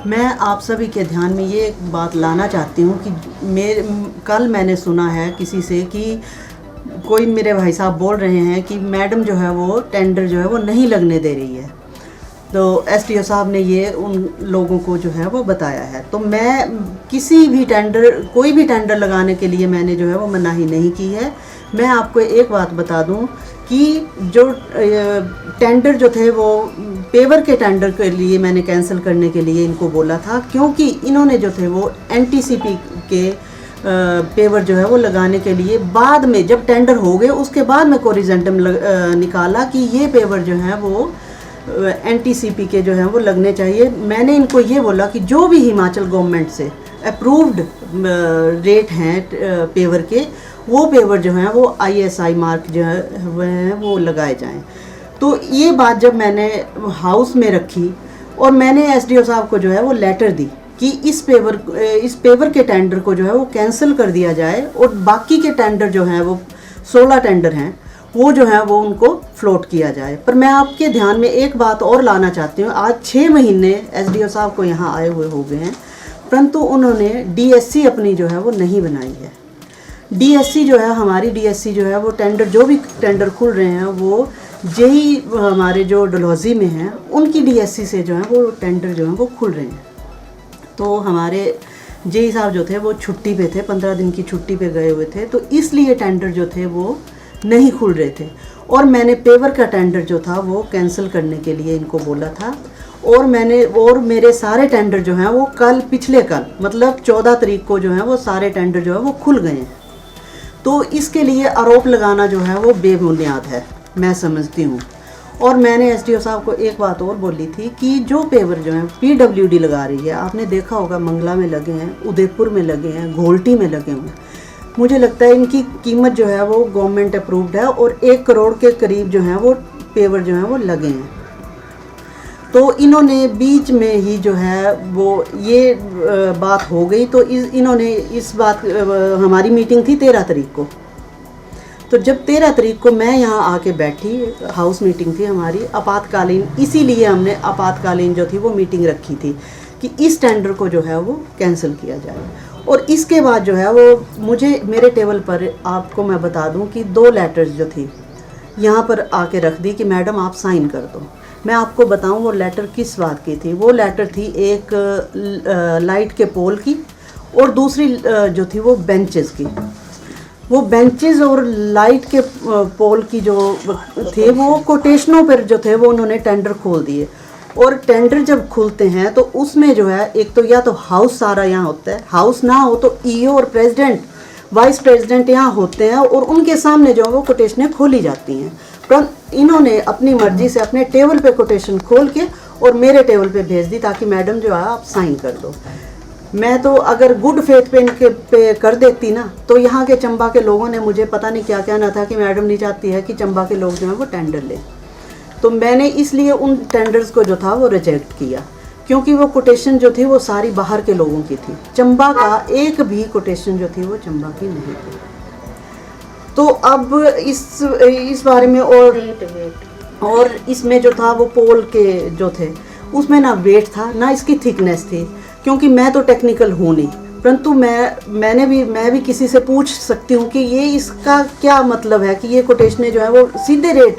मैं आप सभी के ध्यान में ये एक बात लाना चाहती हूँ कि कल मैंने सुना है किसी से कि कोई मेरे भाई साहब बोल रहे हैं कि मैडम जो है वो टेंडर जो है वो नहीं लगने दे रही है। तो एसडीओ साहब ने ये उन लोगों को जो है वो बताया है। तो मैं कोई भी टेंडर लगाने के लिए मैंने जो है वो मनाही नहीं की है। मैं आपको एक बात बता दूं कि जो टेंडर जो थे वो पेवर के टेंडर के लिए मैंने कैंसिल करने के लिए इनको बोला था, क्योंकि इन्होंने जो थे वो एनटीसीपी के पेवर जो है वो लगाने के लिए बाद में जब टेंडर हो गए उसके बाद में कोरिजेंटम निकाला कि ये पेवर जो है वो एनटीसीपी के जो हैं वो लगने चाहिए। मैंने इनको ये बोला कि जो भी हिमाचल गवर्नमेंट से अप्रूव्ड रेट हैं पेवर के, वो पेवर जो हैं वो आईएसआई मार्क जो है वो लगाए जाएं। तो ये बात जब मैंने हाउस में रखी और मैंने एसडीओ साहब को जो है वो लेटर दी कि इस पेवर के टेंडर को जो है वो कैंसिल कर दिया जाए और बाकी के टेंडर जो हैं वो 16 टेंडर हैं वो जो है वो उनको फ्लोट किया जाए। पर मैं आपके ध्यान में एक बात और लाना चाहती हूँ। आज 6 महीने एसडीओ साहब को यहाँ आए हुए हो गए हैं, परंतु उन्होंने डीएससी अपनी जो है वो नहीं बनाई है। डीएससी जो है, हमारी डीएससी जो है वो टेंडर, जो भी टेंडर खुल रहे हैं वो जेई हमारे जो डलहौजी में हैं उनकी डीएससी से जो है वो टेंडर जो है वो खुल रहे हैं। तो हमारे जेई साहब जो थे वो छुट्टी पे थे, 15 दिन की छुट्टी पे गए हुए थे, तो इसलिए टेंडर जो थे वो नहीं खुल रहे थे। और मैंने पेवर का टेंडर जो था वो कैंसिल करने के लिए इनको बोला था। और मेरे सारे टेंडर जो हैं वो पिछले कल मतलब 14 तारीख को जो है वो सारे टेंडर जो है वो खुल गए हैं। तो इसके लिए आरोप लगाना जो है वो बेबुनियाद है, मैं समझती हूँ। और मैंने एसडीओ साहब को एक बात और बोली थी कि जो पेवर जो है पीडब्ल्यूडी लगा रही है, आपने देखा होगा मंगला में लगे हैं, उदयपुर में लगे हैं, घोल्टी में लगे हुए हैं। मुझे लगता है इनकी कीमत जो है वो गवर्नमेंट अप्रूव्ड है और 1 करोड़ के करीब जो है वो पेवर जो है वो लगे हैं। तो इन्होंने बीच में ही जो है वो ये बात हो गई। तो इन्होंने इस बात, हमारी मीटिंग थी 13 तारीख को। तो जब 13 तारीख को मैं यहाँ आके बैठी, हाउस मीटिंग थी हमारी आपातकालीन, इसीलिए हमने आपातकालीन जो थी वो मीटिंग रखी थी कि इस टेंडर को जो है वो कैंसिल किया जाए। और इसके बाद जो है वो मेरे टेबल पर, आपको मैं बता दूं कि 2 लेटर्स जो थी यहाँ पर आके रख दी कि मैडम आप साइन कर दो। मैं आपको बताऊं वो लेटर किस बात की थी। वो लेटर थी एक लाइट के पोल की और दूसरी जो थी वो बेंचेस की। वो बेंचेस और लाइट के पोल की जो थे वो कोटेशनों पर जो थे वो उन्होंने टेंडर खोल दिए। और टेंडर जब खुलते हैं तो उसमें जो है एक तो या तो हाउस सारा यहाँ होता है, हाउस ना हो तो ईओ और प्रेसिडेंट, वाइस प्रेसिडेंट यहाँ होते हैं और उनके सामने जो है वो कोटेशनें खोली जाती हैं। पर इन्होंने अपनी मर्जी से अपने टेबल पे कोटेशन खोल के और मेरे टेबल पे भेज दी ताकि मैडम जो है आप साइन कर दो। मैं तो अगर गुड फेथ पे इनके पे कर देती ना, तो यहाँ के चंबा के लोगों ने मुझे पता नहीं क्या कहना था कि मैडम नहीं चाहती है कि चंबा के लोग जो हैं वो टेंडर लें। तो मैंने इसलिए उन टेंडर्स को जो था वो रिजेक्ट किया, क्योंकि वो कोटेशन जो थी वो सारी बाहर के लोगों की थी। चंबा का एक भी कोटेशन जो थी वो चंबा की नहीं थी। तो अब इस बारे में और इसमें जो था वो पोल के जो थे उसमें ना वेट था ना इसकी थिकनेस थी। क्योंकि मैं तो टेक्निकल हूँ नहीं, परंतु मैं भी किसी से पूछ सकती हूँ कि ये इसका क्या मतलब है कि ये कोटेशनें जो है वो सीधे रेट,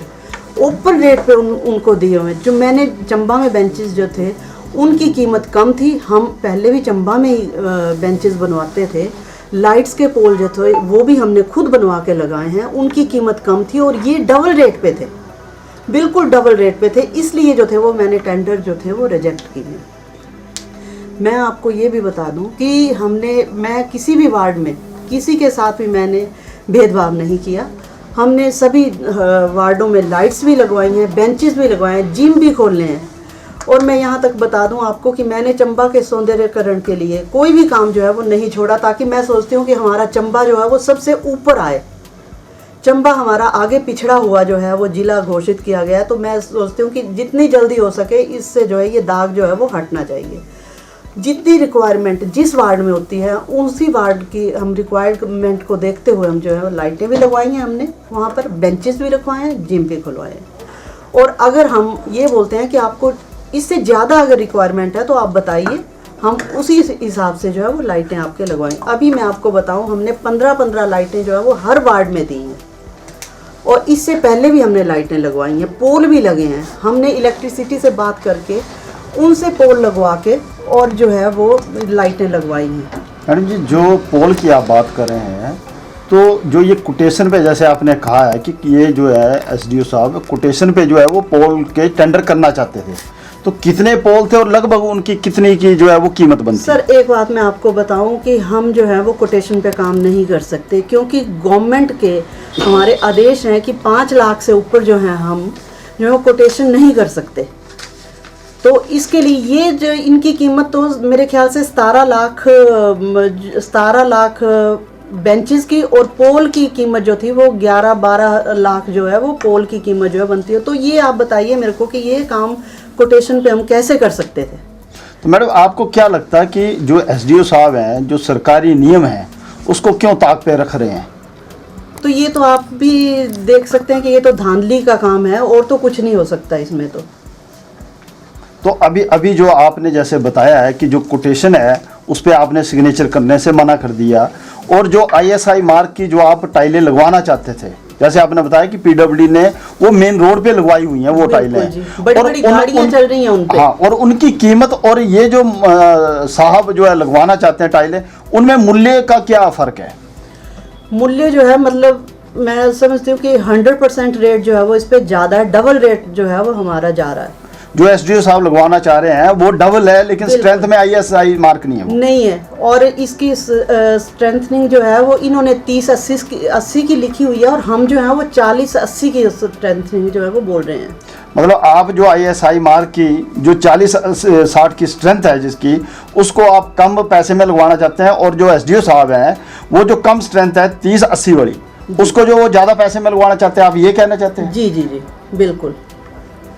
ओपन रेट पे उनको दिए हुए। जो मैंने चंबा में बेंचेस जो थे उनकी कीमत कम थी। हम पहले भी चंबा में ही बेंचेस बनवाते थे। लाइट्स के पोल जो थे वो भी हमने खुद बनवा के लगाए हैं, उनकी कीमत कम थी और ये डबल रेट पे थे, बिल्कुल डबल रेट पे थे। इसलिए जो थे वो मैंने टेंडर जो थे वो रिजेक्ट किए। मैं आपको ये भी बता दूं कि मैं किसी भी वार्ड में किसी के साथ भी मैंने भेदभाव नहीं किया। हमने सभी वार्डों में लाइट्स भी लगवाई हैं, बेंचेस भी लगवाए हैं, जिम भी खोलने हैं। और मैं यहाँ तक बता दूँ आपको कि मैंने चंबा के सौंदर्यकरण के लिए कोई भी काम जो है वो नहीं छोड़ा, ताकि मैं सोचती हूँ कि हमारा चंबा जो है वो सबसे ऊपर आए। चंबा हमारा आगे पिछड़ा हुआ जो है वो जिला घोषित किया गया, तो मैं सोचती हूँ कि जितनी जल्दी हो सके इससे जो है ये दाग जो है वो हटना चाहिए। जितनी रिक्वायरमेंट जिस वार्ड में होती है उसी वार्ड की हम रिक्वायरमेंट को देखते हुए हम जो है लाइटें भी लगवाई हैं, हमने वहाँ पर बेंचेस भी रखवाए हैं, जिम भी खुलवाए हैं। और अगर हम ये बोलते हैं कि आपको इससे ज़्यादा अगर रिक्वायरमेंट है तो आप बताइए, हम उसी हिसाब से जो है वो लाइटें आपके लगवाएंगे। अभी मैं आपको बताऊं, हमने 15-15 लाइटें जो है वो हर वार्ड में दी हैं, और इससे पहले भी हमने लाइटें लगवाई हैं, पोल भी लगे हैं। हमने इलेक्ट्रिसिटी से बात करके उनसे पोल लगवा के और जो है वो लाइटें लगवाई हैं। मैडम जी, जो पोल की आप बात कर रहे हैं, तो जो ये कोटेशन पे जैसे आपने कहा है कि ये जो है एसडीओ साहब कोटेशन पे जो है वो पोल के टेंडर करना चाहते थे, तो कितने पोल थे और लगभग उनकी कितनी की जो है वो कीमत बनती सर, एक बात मैं आपको बताऊं कि हम जो है वो कोटेशन पे काम नहीं कर सकते, क्योंकि गवर्नमेंट के हमारे आदेश हैं कि 5 लाख से ऊपर जो है हम जो है वो कोटेशन नहीं कर सकते। तो इसके लिए ये जो इनकी कीमत तो मेरे ख्याल से 17 लाख बेंचेस की, और पोल की कीमत जो थी वो 11-12 लाख जो है वो पोल की कीमत जो है बनती है। तो ये आप बताइए मेरे को कि ये काम कोटेशन पे हम कैसे कर सकते थे। तो मैडम, आपको क्या लगता है कि जो एसडीओ साहब हैं, जो सरकारी नियम है उसको क्यों ताक पे रख रहे हैं? तो ये तो आप भी देख सकते हैं कि ये तो धांधली का काम है, और तो कुछ नहीं हो सकता इसमें। तो अभी जो आपने जैसे बताया है कि जो कोटेशन है उस पर आपने सिग्नेचर करने से मना कर दिया, और जो आईएसआई मार्क की जो आप टाइलें लगवाना चाहते थे, जैसे आपने बताया कि पीडब्ल्यूडी ने वो मेन रोड पे लगवाई हुई हैं वो टाइलें, बड़ी गाड़ियां चल रही हैं उन पे। हाँ, और उनकी कीमत और ये जो साहब जो है लगवाना चाहते हैं टाइलें, उनमें मूल्य का क्या फ़र्क है? मूल्य जो है, मतलब मैं समझती हूँ कि 100% रेट जो है वो इस पे ज़्यादा है, डबल रेट जो है वो हमारा जा रहा है। जो एसडीओ साहब लगवाना चाह रहे हैं वो डबल है, लेकिन स्ट्रेंथ में आईएसआई मार्क नहीं है वो। नहीं है, और इसकी स्ट्रेंथनिंग जो है वो इन्होंने 30-80 की लिखी हुई है, और हम जो है वो 40-80 की स्ट्रेंथनिंग जो है वो बोल रहे हैं। मतलब आप जो आईएसआई मार्क की जो 40-60 की स्ट्रेंथ है जिसकी, उसको आप कम पैसे में लगवाना चाहते हैं, और जो एसडीओ साहब हैं वो जो कम स्ट्रेंथ है 30-80 वाली, उसको जो वो ज़्यादा पैसे में लगवाना चाहते हैं, आप ये कहना चाहते हैं? जी जी जी, बिल्कुल।